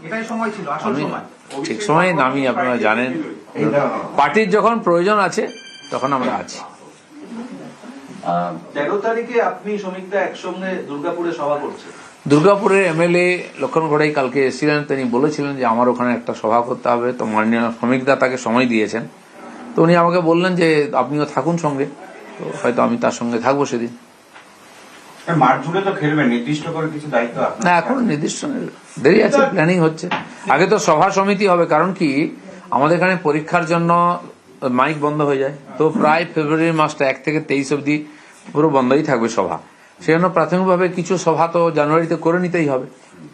এটাই সময় ছিল, আসল সময়। ঠিক সময় নামি, আপনারা জানেন পার্টির যখন প্রয়োজন আছে তখন আমরা আছি। 13 তারিখে আপনি শ্রমিকরা একসঙ্গে দুর্গাপুরে সভা করছেন। দুর্গাপুরের এমএলএ লক্ষণ ঘড়াই কালকে এসেছিলেন, তিনি বলেছিলেন যে আমার ওখানে একটা সভা করতে হবে, তো মাননীয় শ্রমিকদা তাকে সময় দিয়েছেন। তো উনি আমাকে বললেন যে আপনিও থাকুন সঙ্গে, তো হয়তো আমি তার সঙ্গে থাকবো সেদিন। মাঠ জুড়ে তো খেলবেন, নির্দিষ্ট করে কিছু দায়িত্ব না, এখন নির্দিষ্ট দেরি আছে, প্ল্যানিং হচ্ছে। আগে তো সভা সমিতি হবে, কারণ কি আমাদের এখানে পরীক্ষার জন্য মাইক বন্ধ হয়ে যায়, তো প্রায় ফেব্রুয়ারি মাসটা 1 থেকে 23 অবধি পুরো বন্ধই থাকবে সভা। সেই জন্য প্রাথমিকভাবে কিছু সভা তো জানুয়ারিতে করে নিতেই হবে,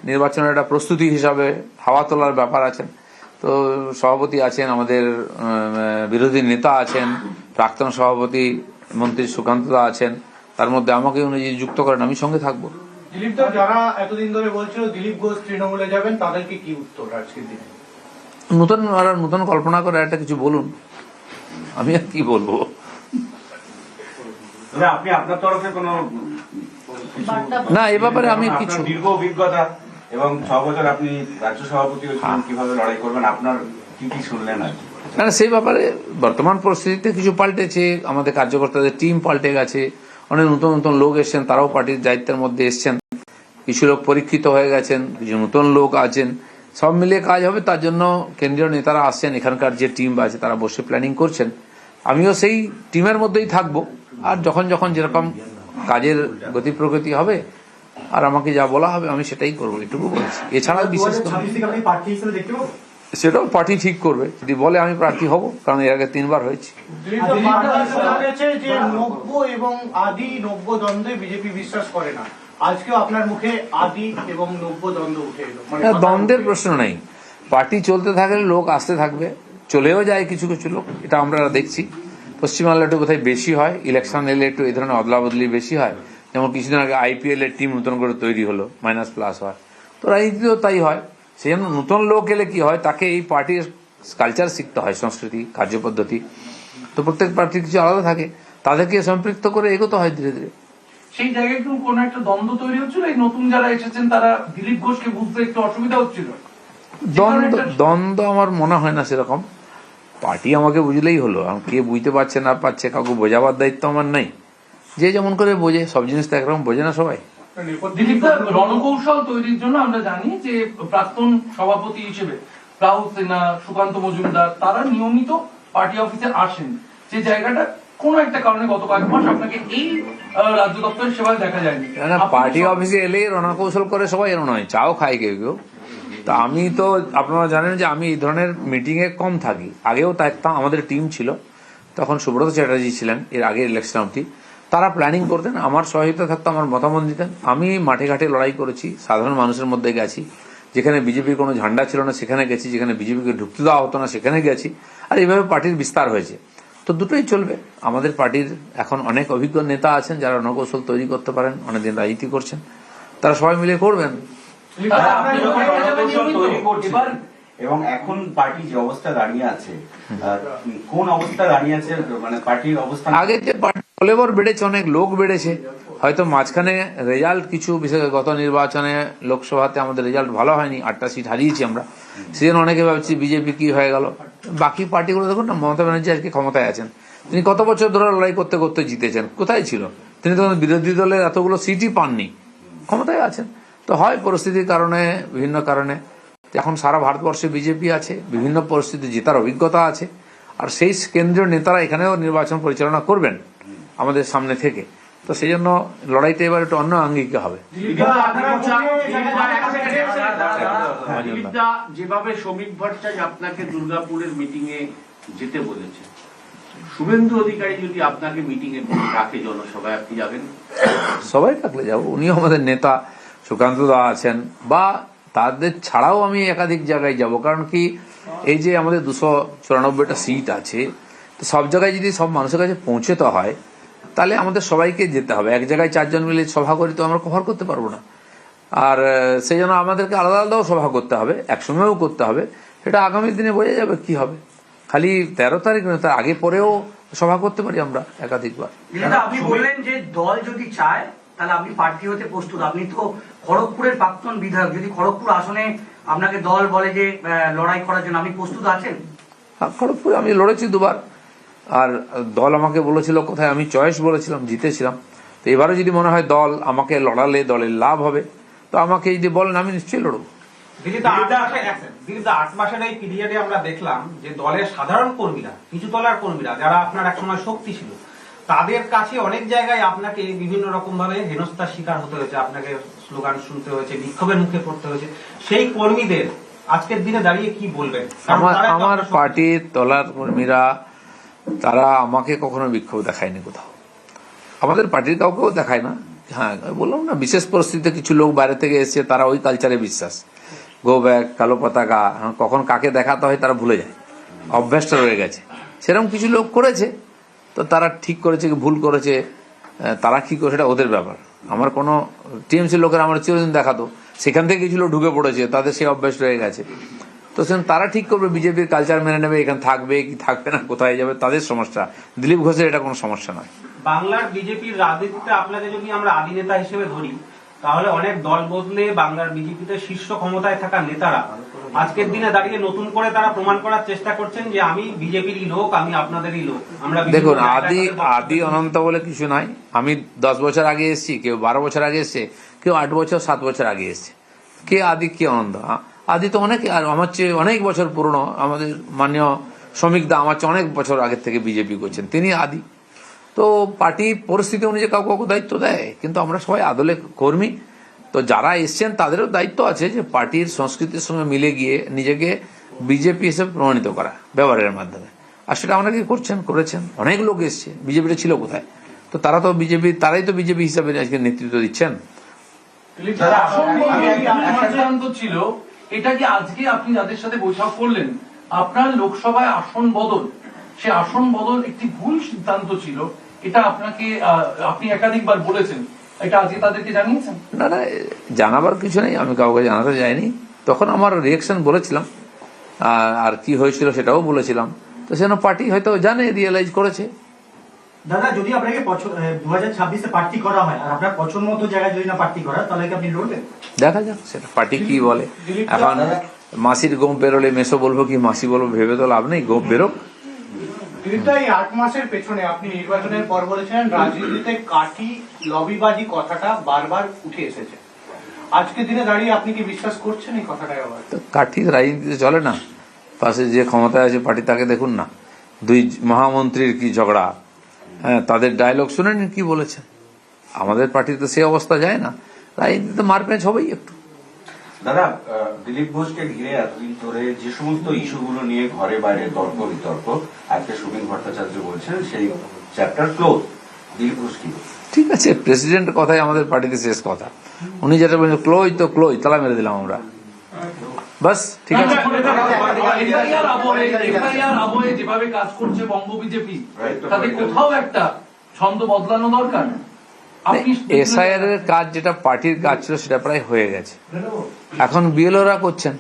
নির্বাচনের একটা প্রস্তুতি হিসাবে হাওয়া তোলার ব্যাপার আছেন। তো সভাপতি আছেন, আমাদের বিরোধী নেতা আছেন, প্রাক্তন সভাপতি মন্ত্রী সুকান্ত দা আছেন, তার মধ্যে আমাকে উনি যদি যুক্ত করেন আমি সঙ্গে থাকবো। দিলীপ দা, যারা এতদিন ধরে বলছিল দিলীপ ঘোষ তৃণমূলে যাবেন, তাদেরকে কি উত্তর আজকের দিনে? নতুন কল্পনা করে একটা কিছু বলুন, আমি আর কি বলবো। আপনি আপনার তরফে কোনো না, এ ব্যাপারে আমি কিছু দীর্ঘ অভিজ্ঞতা এবং 6 বছর আপনি রাজ্য সভাপতি হয়েছিলেন, কিভাবে লড়াই করবেন আপনার কি কি শুনলেন আর কি? না, সেই ব্যাপারে বর্তমান পরিস্থিতিতে কিছু পাল্টেছে, আমাদের কার্যকর্তাদের টিম পাল্টে গেছে, অনেক নতুন নতুন লোক এসছেন, তারাও পার্টির দায়িত্বের মধ্যে এসছেন, কিছু লোক পরীক্ষিত হয়ে গেছেন, কিছু নতুন লোক আছেন, সব মিলিয়ে কাজ হবে। তার জন্য কেন্দ্রীয় নেতারা আসছেন, এখানকার যে টিম আছে তারা বসে প্ল্যানিং করছেন, আমিও সেই টিমের মধ্যেই থাকবো। আর যখন যখন যেরকম কাজের গতি প্রগতি হবে আর আমাকে যা বলা হবে আমি সেটাই করবো, এটুকু বলছি। এছাড়া বিশেষ সেটাও পার্টি ঠিক করবে, যদি বলে আমি প্রার্থী হব, কারণ এর আগে 3 বার হয়েছি। যে নব্য এবং আদি নব্য দ্বন্দ্বে বিজেপি বিশ্বাস করে না, আজকেও আপনার মুখে আদি এবং নব্য দ্বন্দ্ব উঠে এলো। দ্বন্দ্বের প্রশ্ন নেই, পার্টি চলতে থাকলে লোক আসতে থাকবে, চলেও যায় কিছু কিছু লোক, এটা আমরা দেখছি। পশ্চিমবাংলা একটু কোথায় বেশি হয়, ইলেকশন এলে একটু এই ধরনের অদলা বদলি বেশি হয়। যেমন কিছুদিন আগে IPL এর টিম নতুন করে তৈরি হলো, মাইনাস প্লাস হয়, তো রাজনীতিও তাই হয়। সেই জন্য নতুন লোক এলে কি হয়, তাকে এই পার্টির কালচার শিখতে হয়, সংস্কৃতি, কার্যপদ্ধতি। তো প্রত্যেক পার্টির কিছু আলাদা থাকে, তাদেরকে সম্পৃক্ত করে এগোতে হয় ধীরে ধীরে। সেই জায়গায় একটু কোন একটা দ্বন্দ্ব তৈরি হচ্ছিল, এই নতুন যারা এসেছেন তারা দিলীপ ঘোষকে বুঝতে একটু অসুবিধা হচ্ছিল। দ্বন্দ্ব আমার মনে হয় না সেরকম, পার্টি আমাকে বুঝলেই হলো, কে বুঝতে পারছে না পারছে কাউকে বোঝাবার দায়িত্ব আমার নাই, যে যেমন করে বোঝে, সব জিনিস তো একরকম বোঝে না সবাই। দিলীপ দা, রণকৌশল তৈরির জন্য আমরা জানি যে প্রাক্তন সভাপতি হিসেবে রাহুল সিনহা, সুকান্ত মজুমদার তারা নিয়মিত পার্টি অফিসে আসেন, যে জায়গাটা কোন একটা কারণে গত কয়েক মাস আপনাকে এই রাজ্য দপ্তরের সেবায় দেখা যায়নি। পার্টি অফিসে এলে রণকৌশল করে সবাই, এর নয়, চাও খায় কেউ কেউ। তা আমি তো, আপনারা জানেন যে আমি এই ধরনের মিটিং এ কম থাকি, আগেও থাকতাম, আমাদের টিম ছিল, তখন সুব্রত চ্যাটার্জি ছিলেন এর আগে ইলেকশন অবধি, তারা প্ল্যানিং করতেন, আমার সহায়তা থাকতো, আমার মতামত দিতেন। আমি মাঠে ঘাটে লড়াই করেছি, সাধারণ মানুষের মধ্যে গেছি, যেখানে বিজেপির কোনো ঝান্ডা ছিল না সেখানে গেছি, যেখানে বিজেপিকে ঢুকতে দেওয়া হতো না সেখানে গেছি, আর এইভাবে পার্টির বিস্তার হয়েছে। তো দুটোই চলবে। আমাদের পার্টির এখন অনেক অভিজ্ঞ নেতা আছেন যারা রণকৌশল তৈরি করতে পারেন, অনেকদিন রাজনীতি করছেন, তারা সবাই মিলে করবেন। এবং এখন পার্টি যে অবস্থা দাঁড়িয়ে আছে, কোন অবস্থা দাঁড়িয়ে আছে, মানে পার্টির অবস্থা আগে যে ফলেবর বেড়েছে, অনেক লোক বেড়েছে, হয়তো মাঝখানে রেজাল্ট কিছু, বিশেষ করে গত নির্বাচনে লোকসভাতে আমাদের রেজাল্ট ভালো হয়নি, 8টা সিট হারিয়েছি আমরা, সেজন্য অনেকে ভাবছি বিজেপি কি হয়ে গেল। বাকি পার্টিগুলো দেখুন না, মমতা ব্যানার্জি আজকে ক্ষমতায় আছেন, তিনি কত বছর ধরে লড়াই করতে করতে জিতেছেন, কোথায় ছিল তিনি? তখন বিরোধী দলের এতগুলো সিটই পাননি, ক্ষমতায় আছেন। তো হয় পরিস্থিতির কারণে, বিভিন্ন কারণে এখন সারা ভারতবর্ষে বিজেপি আছে, বিভিন্ন পরিস্থিতি জেতার অভিজ্ঞতা আছে, আর সেই কেন্দ্রীয় নেতারা এখানেও নির্বাচন পরিচালনা করবেন আমাদের সামনে থেকে। তো সেই জন্য লড়াইটা এবার একটু অন্য আঙ্গিকে হবে। যেভাবে শ্রমিক ভট্টাচার্য আপনাকে দুর্গাপুরের মিটিং এ যেতে বলেছে, শুভেন্দু অধিকারী যদি আপনাকে মিটিং এ ডাকে জনসভায়, আপনি যাবেন? সবাই থাকলে যাবো, উনিও আমাদের নেতা, সুকান্ত দা আছেন, বা তাদের ছাড়াও আমি একাধিক জায়গায় যাব। কারণ কি, এই যে আমাদের 294টা সিট আছে, তো সব জায়গায় যদি সব মানুষের কাছে পৌঁছতে হয় তাহলে আমাদের সবাইকে যেতে হবে। এক জায়গায় 4 জন মিলে সভা করি তো আমরা কভার করতে পারবো না, আর সেই জন্য আমাদেরকে আলাদা আলাদাও সভা করতে হবে, একসঙ্গেও করতে হবে। সেটা আগামী দিনে বোঝা যাবে কি হবে। খালি 13 তারিখ নয়, তার আগে পরেও সভা করতে পারি আমরা একাধিকবার। আপনি বললেন যে দল যদি চায় তাহলে আপনি প্রার্থী হতে প্রস্তুত, আপনি তো খড়গপুরের প্রাক্তন বিধায়ক, যদি খড়গপুর আসনে আপনাকে দল বলে যে লড়াই করার জন্য, আপনি প্রস্তুত আছেন? খড়গপুরে আমি লড়েছি দুবার, আর দল আমাকে বলেছিল কোথায়, আমি চয়েস বলেছিলাম, জিতেছিলাম। তো এবারে যদি মনে হয় দল আমাকে লড়ালে দলের লাভ হবে, তো আমাকে যদি বলেন আমি নিশ্চয়ই লড়বো। দিলীপ 8 মাসের এই পিরিয়ডে আমরা দেখলাম যে দলের সাধারণ কর্মীরা, কিছু তলার কর্মীরা যারা আপনার একসময় শক্তি ছিল, তাদের কাছে অনেক জায়গায় আপনাকে বিভিন্ন রকম ভাবে হেনস্থার শিকার হতে হয়েছে, আপনাকে স্লোগান শুনতে হয়েছে, বিক্ষোভের মুখে পড়তে হয়েছে। সেই কর্মীদের আজকের দিনে দাঁড়িয়ে কি বলবেন? আমার পার্টির তলার কর্মীরা তারা আমাকে কখনো বিক্ষোভ দেখায়নি কোথাও, আমাদের পার্টির কাউকেও দেখায় না। হ্যাঁ, বললাম না, বিশেষ পরিস্থিতিতে কিছু লোক বাইরে থেকে এসছে, তারা ওই কালচারে বিশ্বাস, গো ব্যাক, কালো পতাকা, কখন কাকে দেখাতে হয় তারা ভুলে যায়, অভ্যাসটা রয়ে গেছে। সেরকম কিছু লোক করেছে, তো তারা ঠিক করেছে কি ভুল করেছে, তারা কি করে সেটা ওদের ব্যাপার। আমার কোনো টিএমসি লোকের আমার চিরদিন দেখাতো, সেখান থেকে কিছু লোক ঢুকে পড়েছে, তাদের সেই অভ্যাস রয়ে গেছে। তো তারা ঠিক করবে, বিজেপির কালচার মেনে নেবে, এখানে থাকবে কি থাকবে না, কোথায় যাবে, তাদের সমস্যা। দিলীপ ঘোষের এটা কোনো সমস্যা নয়। বাংলার বিজেপির রাজনীতিতে আপনাকে যদি আমরা আদি নেতা হিসেবে ধরি, তাহলে অনেক দল বদলে বাংলার বিজেপিতে শীর্ষ ক্ষমতায় থাকা নেতারা আজকের দিনে দাঁড়িয়ে নতুন করে তারা প্রমাণ করার চেষ্টা করছেন যে আমি বিজেপিরই লোক, আমি আপনাদেরই লোক। আমরা দেখুন, আদি অনন্ত বলে কিছু নাই। আমি 10 বছর আগে এসেছি, কেউ 12 বছর আগে এসছে, কেউ 8 বছর 7 বছর আগে এসছে। কে আদি কে অনন্ত? আদি তো অনেক, আর আমার চেয়ে অনেক বছর পুরনো। আমাদের মাননীয় শ্রমিক দা আমার চেয়ে অনেক বছর আগের থেকে বিজেপি করছেন, তিনি আদি। তো পার্টি পরিস্থিতি অনুযায়ী কাউকে কাউকে দায়িত্ব দেয়, কিন্তু আমরা সবাই আদলে কর্মী। তো যারা এসছেন তাদেরও দায়িত্ব আছে যে পার্টির সংস্কৃতির সঙ্গে মিলে গিয়ে নিজেকে বিজেপি হিসেবে প্রমাণিত করা ব্যবহারের মাধ্যমে। আর সেটা অনেকে করেছেন। অনেক লোক এসছে, বিজেপিটা ছিল কোথায়? তো তারা তো বিজেপি, তারাই তো বিজেপি হিসাবে আজকে নেতৃত্ব দিচ্ছেন। সিদ্ধান্ত ছিল এটা কি আজকে আপনি যাদের সাথে বৈঠক করলেন, আপনার লোকসভায় আসন বদল, সে আসন বদল একটি ভুল সিদ্ধান্ত ছিল, এটা আপনাকে আপনি একাধিকবার বলেছেন, এটা আজকে তাদেরকে জানিয়েছেন? না, জানাবার কিছু নেই, আমি কাউকে জানাতে যাইনি। তখন আমার রিয়াকশন বলেছিলাম, আর কি হয়েছিল সেটাও বলেছিলাম। তো সেজন্য পার্টি হয়তো জানে, রিয়েলাইজ করেছে। দাদা, যদি আপনাকে 2026-এ প্রার্থী করা হয় আর আপনার পছন্দ মতো জায়গায় যদি না প্রার্থী করা, তাহলে কি আপনি লড়বেন? দেখা যাক সেটা পার্টি কি বলে। এখন মাসির গোপ বেরোলে মেসো বলবো কি মাসি বলবো, ভেবে তো লাভ নেই, গোপ বেরোক। এই 8 মাসের পেছনে আপনি নির্বাচনের পর বলেছিলেন রাজনীতিতে কাঠি লবিবাজি কথাটা বারবার উঠে এসেছে। আজকের দিনে দাঁড়িয়ে আপনি কি বিশ্বাস করছেন এই কথাটা? আবার কাঠি রাজনীতিতে চলে না, পাশে যে ক্ষমতায় আছে পার্টি তাকে দেখুন না, 2 মহামন্ত্রীর কি ঝগড়া, হ্যাঁ, তাদের ডায়লগ শুনেন কি বলেছেন। আমাদের পার্টিতে সে অবস্থা যায় না, রাজনীতিতে মারপ্যাঁচ হবেই একটু। দাদা, দিলীপ ঘোষকে ঘিরে এতদিন ধরে যে সমস্ত ইস্যুগুলো নিয়ে ঘরে বাইরে তর্ক বিতর্ক, আজকে সুবীন ভট্টাচার্য বলছেন সেই চ্যাপ্টার ক্লোজ। দিলীপ ঘোষ কি? ঠিক আছে, প্রেসিডেন্ট কথাই আমাদের পার্টিতে শেষ কথা। উনি যেটা বলছেন ক্লোজ তো ক্লোজ, তালা মেরে দিলাম আমরা, বাস। ঠিক আছে, যেভাবে কাজ করছে বঙ্গ বিজেপি, তাদের কোথাও একটা ছন্দ বদলানো দরকার। এসআইআর এর কাজ যেটা পার্টির কাজ ছিল সেটা প্রায় হয়ে গেছে, এখন বিএলওরা করছেন।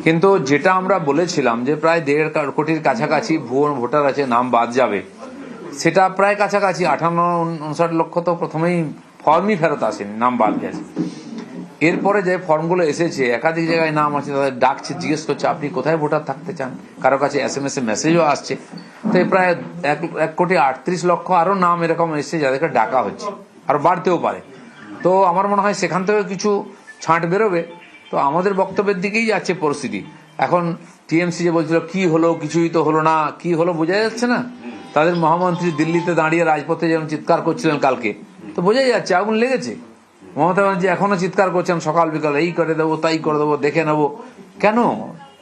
কিন্তু যেটা আমরা বলেছিলাম যে প্রায় 1.5 কোটির কাছাকাছি ভুয়ো ভোটার আছে, নাম বাদ যাবে, সেটা প্রায় কাছাকাছি 58-59 লক্ষ তো প্রথমেই ফর্মই ফেরত আসেনি, নাম বাদ গেছে। এরপরে যে ফর্মগুলো এসেছে, একাধিক জায়গায় নাম আছে, তাদের ডাকছে, জিজ্ঞেস করছে আপনি কোথায় ভোটার থাকতে চান, কারো কাছে SMS এ মেসেজও আসছে। তো প্রায় 1.38 লক্ষ আরো নাম এরকম এসছে যাদেরকে ডাকা হচ্ছে, আর বাড়তেও পারে। তো আমার মনে হয় সেখান থেকে কিছু ছাঁট বেরোবে। তো আমাদের বক্তব্যের দিকেই যাচ্ছে পরিস্থিতি। এখন টিএমসি যে বলছিল কি হলো, কিছুই তো হলো না, কি হলো বোঝা যাচ্ছে না। তাদের মহামন্ত্রী দিল্লিতে দাঁড়িয়ে রাজপথে যেমন চিৎকার করছিলেন কালকে, তো বোঝাই যাচ্ছে আগুন লেগেছে। মমতা ব্যানার্জি এখনো চিৎকার করছেন সকাল বিকাল, এই করে দেবো, তাই করে দেবো, দেখে নেবো। কেন?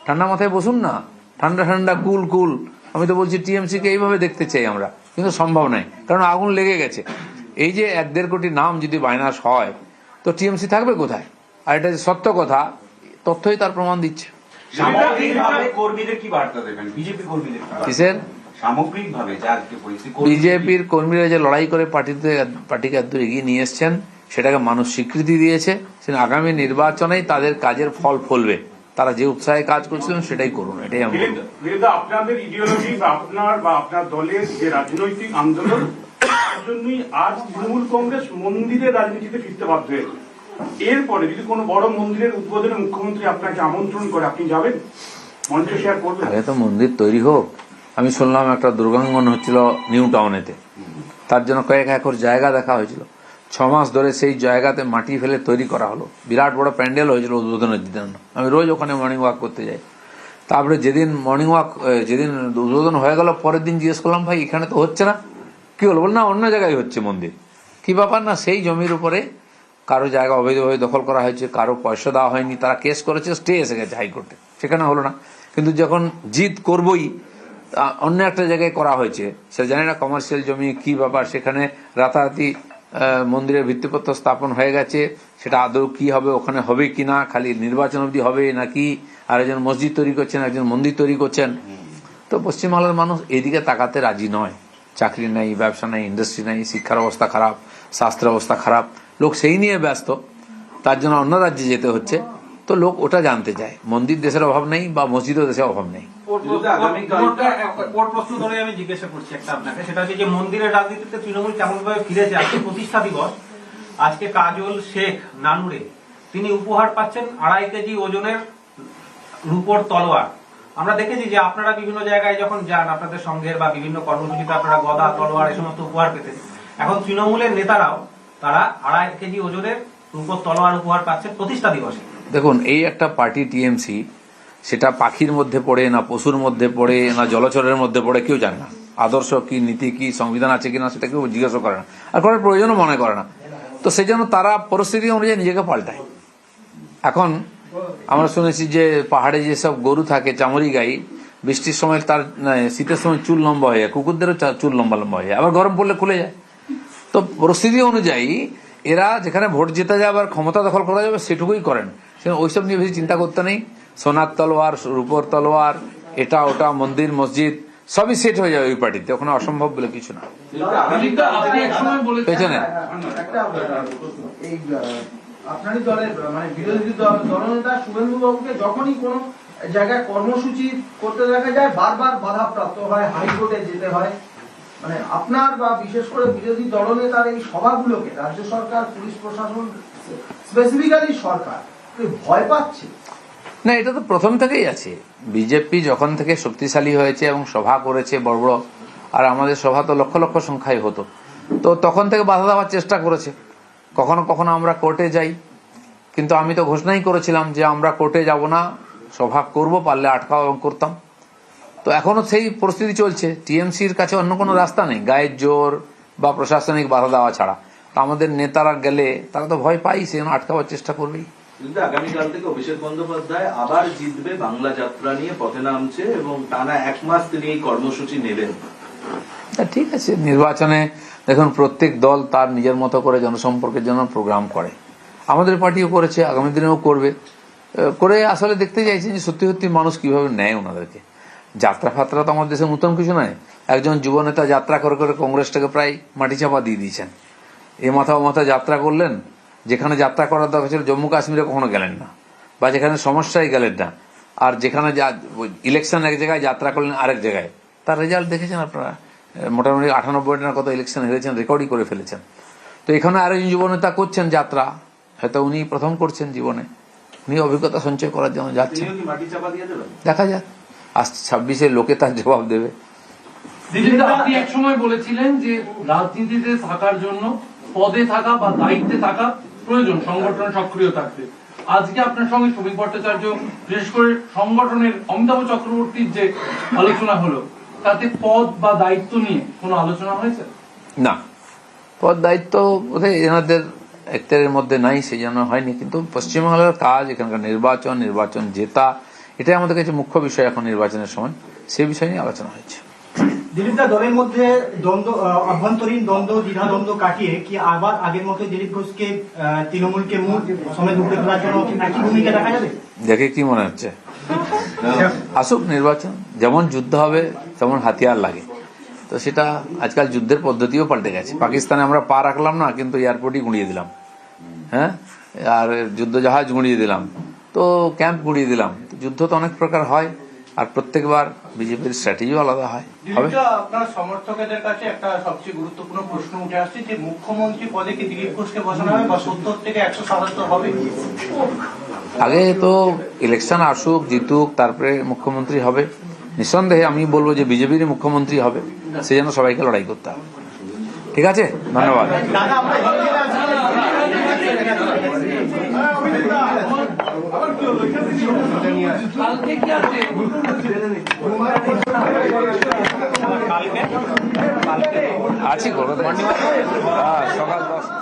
ঠান্ডা মাথায় বসুন না, ঠান্ডা ঠান্ডা কুল কুল। আমি তো বলছি টিএমসি কে এইভাবে দেখতে চাই আমরা, কিন্তু সম্ভব নয়, কারণ আগুন লেগে গেছে। এই যে 1.5 কোটি নাম যদি বাইনাস হয়, তো টিএমসি থাকবে কোথায়? আর এটা সত্য কথা, তথ্যই তার প্রমাণ দিচ্ছে। কর্মীদের কি বার্তা দেবেন? বিজেপি কর্মীদের কিসের? সামগ্রিকভাবে বিজেপির কর্মীরা যে লড়াই করে পার্টিকে এত এগিয়ে নিয়ে এসছেন, সেটাকে মানুষ স্বীকৃতি দিয়েছে। আগামী নির্বাচনেই তাদের কাজের ফল ফলবে। তারা যে উৎসাহে কাজ করছিলেন সেটাই করুন, এটাই আমি বলবো। আপনাদের ইডিওলজি বা আপনার দলের যে রাজনৈতিক আন্দোলন, তার জন্যই আজ তৃণমূল কংগ্রেস মন্দিরের রাজনীতিতে ফিরতে বাধ্য হয়েছে। এরপরে যদি কোনো বড় মন্দিরের উদ্বোধনে মুখ্যমন্ত্রী আপনাকে আমন্ত্রণ করে, আপনি যাবেন, মঞ্চ শেয়ার করবেন? আগে তো মন্দির তৈরি হোক। আমি শুনলাম একটা দুর্গাঙ্গন হচ্ছিল নিউ টাউনেতে, তার জন্য কয়েক একর জায়গা দেখা হয়েছিল। 6 মাস ধরে সেই জায়গাতে মাটি ফেলে তৈরি করা হলো, বিরাট বড় প্যান্ডেল হয়েছিল উদ্বোধনের জন্য। আমি রোজ ওখানে মর্নিং ওয়াক করতে যাই। তারপরে যেদিন মর্নিং ওয়াক যেদিন উদ্বোধন হয়ে গেল, পরের দিন জিজ্ঞেস করলাম, ভাই এখানে তো হচ্ছে না, কি হলো? বল না, অন্য জায়গায় হচ্ছে মন্দির। কি ব্যাপার? না, সেই জমির উপরে কারো জায়গা অবৈধভাবে দখল করা হয়েছে, কারো পয়সা দেওয়া হয়নি, তারা কেস করেছে, স্টে এসে গেছে হাইকোর্টে, সেখানে হলো না। কিন্তু যখন জিদ করবই, অন্য একটা জায়গায় করা হয়েছে, সে জানি না কমার্শিয়াল জমি কি ব্যাপার, সেখানে রাতারাতি মন্দিরের ভিত্তিপত্র স্থাপন হয়ে গেছে। সেটা আদৌ কি হবে, ওখানে হবে কি না, খালি নির্বাচন অবধি হবে নাকি আর একজন মসজিদ তৈরি করছেন, একজন মন্দির তৈরি করছেন। তো পশ্চিমবাংলার মানুষ এদিকে তাকাতে রাজি নয়। চাকরি নেই, ব্যবসা নেই, ইন্ডাস্ট্রি নেই, শিক্ষার অবস্থা খারাপ, স্বাস্থ্যের অবস্থা খারাপ, লোক সেই নিয়ে ব্যস্ত, তার জন্য অন্য রাজ্যে যেতে হচ্ছে। তো লোক ওটা জানতে চায়। মন্দির দেশের অভাব নেই বা মসজিদও দেশের অভাব নেই। ওর প্রশ্ন ধরে আমি জিজ্ঞাসা করছি একটা আপনাকে, সেটা হচ্ছে যে মন্দিরের রাজনীতিতে তৃণমূল কেমন ভাবে ফিরেছে। আজকে প্রতিষ্ঠা দিবস, আজকে কাজল শেখ নানুরে তিনি উপহার পাচ্ছেন 2.5 কেজি ওজনের রূপোর তলোয়ার। আমরা দেখেছি যে আপনারা বিভিন্ন জায়গায় যখন যান, আপনাদের সংঘের বা বিভিন্ন কর্মসূচিতে আপনারা গদা, তলোয়ার এই সমস্ত উপহার পেতেন। এখন তৃণমূলের নেতারাও তারা 2.5 কেজি ওজনের রূপোর তলোয়ার উপহার পাচ্ছেন প্রতিষ্ঠা দিবসে। দেখুন, এই একটা পার্টি টিএমসি, সেটা পাখির মধ্যে পড়ে না পশুর মধ্যে পড়ে না জলচরের মধ্যে পড়ে কেউ জানে না। আদর্শ কি, নীতি কি, সংবিধান আছে কিনা সেটা কেউ জিজ্ঞাসা করে না, আর করার প্রয়োজনও মনে করে না। তো সেই জন্য তারা পরিস্থিতি অনুযায়ী নিজেকে পাল্টায়। এখন আমরা শুনেছি যে পাহাড়ে যেসব গরু থাকে, চামড়ি গাই, বৃষ্টির সময় তার শীতের সময় চুল লম্বা হয়ে যায়, কুকুরদেরও চুল লম্বা লম্বা হয়ে যায়, আবার গরম পড়লে খুলে যায়। তো পরিস্থিতি অনুযায়ী এরা যেখানে ভোট জিতে যায় আবার ক্ষমতা দখল করা যাবে সেটুকুই করেন। ওইসব নিয়ে বেশি চিন্তা করতে নেই। সোনার তলোয়ার, রূপোর তলোয়ার, এটা ওটা, মন্দির মসজিদ সবই সেট হয়ে যাবে ওই পার্টিতে, ওখানে অসম্ভব বলে কিছু না। আপনি একসময় বলেছেন, পেছনে এই আপনারই দলের মানে বিরোধী দলনেতা শুভেন্দু বাবুকে যখনই কোনো জায়গায় কর্মসূচি করতে দেখা যায় বারবার বাধাপ্রাপ্ত হয়, হাইকোর্টে যেতে হয়। মানে আপনার বা বিশেষ করে বিরোধী দলনেতার এই সভাগুলোকে রাজ্য সরকার, পুলিশ প্রশাসন, স্পেসিফিক্যালি সরকার ভয় পাচ্ছে না, এটা তো প্রথম থেকেই আছে। বিজেপি যখন থেকে শক্তিশালী হয়েছে এবং সভা করেছে বড় বড়, আর আমাদের সভা তো লক্ষ লক্ষ সংখ্যায় হতো, তো তখন থেকে বাধা দেওয়ার চেষ্টা করেছে। কখনো কখনো আমরা কোর্টে যাই, কিন্তু আমি তো ঘোষণাই করেছিলাম যে আমরা কোর্টে যাব না, সভা করব, পারলে আটকাও, এবং করতাম। তো এখনো সেই পরিস্থিতি চলছে। টিএমসির কাছে অন্য কোনো রাস্তা নেই গায়ের জোর বা প্রশাসনিক বাধা দেওয়া ছাড়া। তো আমাদের নেতারা গেলে তারা তো ভয় পাই, সে আটকাবার চেষ্টা করবেই। কিন্তু আগামীকাল থেকে অভিষেক বন্দ্যোপাধ্যায় আবার জিতবে বাংলা যাত্রা নিয়ে পথে নামছে এবং টানা 1 মাস তিনি এই কর্মসূচি নেবেন। ঠিক আছে, নির্বাচনে দেখুন প্রত্যেক দল তার নিজের মতো করে জনসম্পর্কের জন্য প্রোগ্রাম করে। আমাদের পার্টিও করেছে, আগামী দিনেও করবে। করে আসলে দেখতে চাইছেন যে সত্যি সত্যি মানুষ কিভাবে নেয় ওনাদেরকে। যাত্রা ফাত্রা তো আমাদের দেশে নতুন কিছু নয়। একজন যুব নেতা যাত্রা করে করে কংগ্রেসটাকে প্রায় মাটি চাপা দিয়ে দিয়েছেন। এ মাথা ও মাথা যাত্রা করলেন, যেখানে যাত্রা করার দরকার ছিল জম্মু কাশ্মীরে কখনো গেলেন না, বা যেখানে সমস্যায় গেলেন না। আর যেখানে ইলেকশন এক জায়গায়, যাত্রা করলেন আরেক জায়গায়। তার রেজাল্ট দেখেছেন আপনারা, মোটামুটি 98টা কত ইলেকশন হেরেছেন, রেকর্ডই করে ফেলেছেন। তো এখানে আরেকজন যুব নেতা করছেন যাত্রা, হয়তো উনি প্রথম করছেন জীবনে, উনি অভিজ্ঞতা সঞ্চয় করার জন্য যাচ্ছেন। দেখা যাক, আজ 26-এ লোকে তার জবাব দেবে। আপনি এক সময় বলেছিলেন যে রাজনীতিতে থাকার জন্য পদে থাকা বা দায়িত্বে থাকা প্রয়োজন, সংগঠনে সক্রিয় থাকতে। আজকে আপনার সঙ্গে শ্রমিক ভট্টাচার্য, বিশেষ করে সংগঠনের অমিতাভ চক্রবর্তীর যে আলোচনা হলো, তাতে পদ বা দায়িত্ব নিয়ে কোনো আলোচনা হয়েছে? না, পদ দায়িত্ব বোধহয় এনাদের এখতিয়ারের মধ্যে নাই, সেই জন্য হয়নি। কিন্তু পশ্চিমবাংলার কাজ, এখানকার নির্বাচন জেতা, এটাই আমাদের কাছে মুখ্য বিষয় এখন নির্বাচনের সময়। সেই বিষয় নিয়ে আলোচনা হয়েছে। দিলীপদা, দলের মধ্যে অভ্যন্তরীণ দ্বন্দ্ব, দ্বিধাদ্বন্দ্ব কাটিয়ে কি আবার আগের মতো দিলীপ ঘোষকে তৃণমূলকে মূল সমেত উপরে তোলার জন্য একই ভূমিকা দেখা যাবে? দেখে কি মনে হচ্ছে? আসুক নির্বাচন, যেমন যুদ্ধ হবে তেমন হাতিয়ার লাগে। তো সেটা আজকাল যুদ্ধের পদ্ধতিও পাল্টে গেছে। পাকিস্তানে আমরা পা রাখলাম না, কিন্তু এয়ারপোর্টই গুঁড়িয়ে দিলাম, হ্যাঁ, আর যুদ্ধ জাহাজ গুঁড়িয়ে দিলাম, তো ক্যাম্প গুঁড়িয়ে দিলাম। যুদ্ধ তো অনেক প্রকার হয়, আর প্রত্যেকবার বিজেপির স্ট্র্যাটেজিও আলাদা হয় হবে। দিলীপদা, আপনার সমর্থকদের কাছে একটা সবচেয়ে গুরুত্বপূর্ণ প্রশ্ন উঠে আসছে যে মুখ্যমন্ত্রী পদে কি দিলীপ ঘোষকে বসানো হবে বা 70 থেকে 177 হবে? আগে তো ইলেকশন আসুক, জিতুক, তারপরে মুখ্যমন্ত্রী হবে। নিঃসন্দেহে আমি বলবো যে বিজেপির মুখ্যমন্ত্রী হবে, সেই জন্য সবাইকে লড়াই করতে হবে। ঠিক আছে, ধন্যবাদ। দাদা, আমরা কালকে কি আছে? আছি কলকাতায়, সকাল 10।